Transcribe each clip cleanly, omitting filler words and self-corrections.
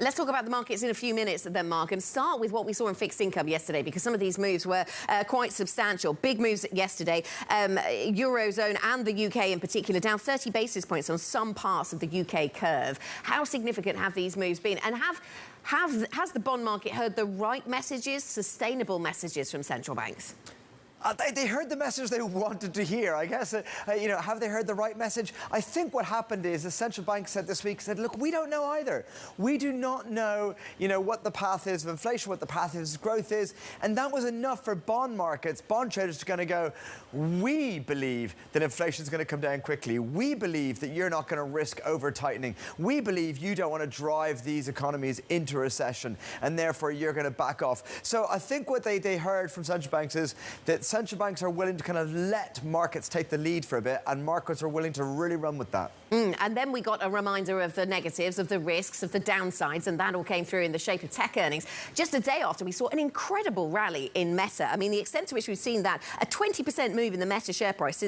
Let's talk about the markets in a few minutes then, Mark, and start with what we saw in fixed income yesterday, because some of these moves were quite substantial. Big moves yesterday. Eurozone and the UK in particular down 30 basis points on some parts of the UK curve. How significant have these moves been? And has the bond market heard the right messages, sustainable messages from central banks? They heard the message they wanted to hear, I guess. Have they heard the right message? I think what happened is the central bank said this week, look, we don't know either. We do not know, what the path is of inflation, what the path is of growth is. And that was enough for bond markets, bond traders to kind of go, we believe that inflation is going to come down quickly. We believe that you're not going to risk over-tightening. We believe you don't want to drive these economies into recession, and therefore you're going to back off. So I think what they heard from central banks is that central banks are willing to kind of let markets take the lead for a bit, and markets are willing to really run with that. And then we got a reminder of the negatives, of the risks, of the downsides, and that all came through in the shape of tech earnings. Just a day after, we saw an incredible rally in Meta. I mean, the extent to which we've seen that, a 20% move in the Meta share price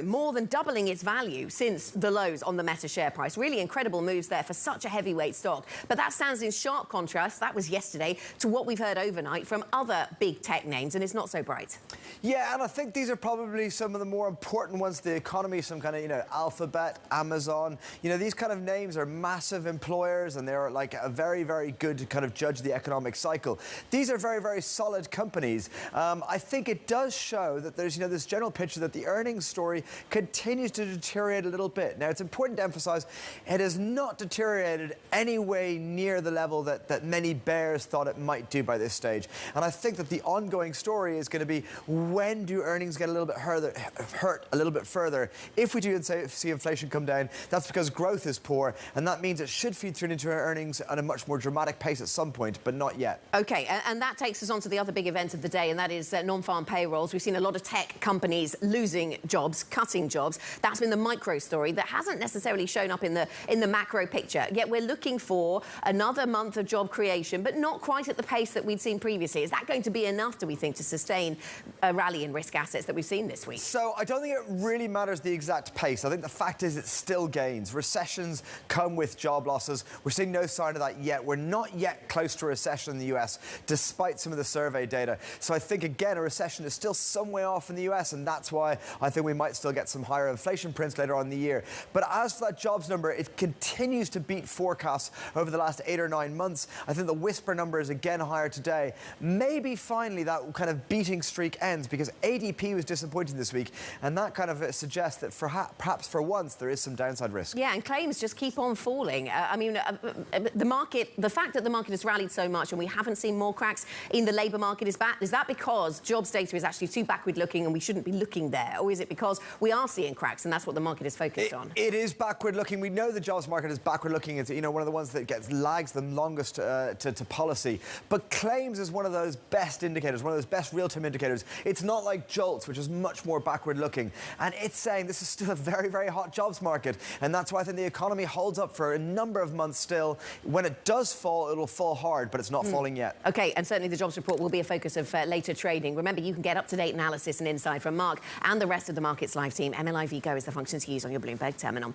more than doubling its value since the lows on the Meta share price. Really incredible moves there for such a heavyweight stock. But that stands in sharp contrast, that was yesterday, to what we've heard overnight from other big tech names, and it's not so bright. Yeah, and I think these are probably some of the more important ones to the economy, some kind of, Alphabet, Amazon. These kind of names are massive employers, and they're like a very, very good kind of judge of the economic cycle. These are very, very solid companies. I think it does show that there's, this general picture that the earnings story continues to deteriorate a little bit. Now, it's important to emphasize it has not deteriorated any way near the level that many bears thought it might do by this stage. And I think that the ongoing story is going to be, when do earnings get a little bit hurt a little bit further? If we do see inflation come down, that's because growth is poor, and that means it should feed through into our earnings at a much more dramatic pace at some point, but not yet. OK, and that takes us on to the other big event of the day, and that is non-farm payrolls. We've seen a lot of tech companies losing jobs, cutting jobs. That's been the micro story that hasn't necessarily shown up in the macro picture. Yet we're looking for another month of job creation, but not quite at the pace that we'd seen previously. Is that going to be enough, do we think, to sustain a rally in risk assets that we've seen this week? So I don't think it really matters the exact pace. I think the fact is it still gains. Recessions come with job losses. We're seeing no sign of that yet. We're not yet close to a recession in the US, despite some of the survey data. So I think, again, a recession is still some way off in the US, and that's why I think we might still get some higher inflation prints later on in the year. But as for that jobs number, it continues to beat forecasts over the last 8 or 9 months. I think the whisper number is again higher today. Maybe finally that kind of beating streak ends, because ADP was disappointing this week, and that kind of suggests that perhaps for once there is some downside risk. Yeah, and claims just keep on falling. The fact that the market has rallied so much and we haven't seen more cracks in the labour market, is that because jobs data is actually too backward looking and we shouldn't be looking there? Or is it because we are seeing cracks and that's what the market is focused on? It is backward looking. We know the jobs market is backward looking. It's one of the ones that lags the longest to policy. But claims is one of those best indicators, one of those best real-time indicators. It's not like JOLTS, which is much more backward looking. And it's saying this is still a very, very hot jobs market. And that's why I think the economy holds up for a number of months still. When it does fall, it'll fall hard, but it's not falling yet. OK, and certainly the jobs report will be a focus of later trading. Remember, you can get up-to-date analysis and insight from Mark and the rest of the Markets Live team. MLIV Go is the function to use on your Bloomberg terminal.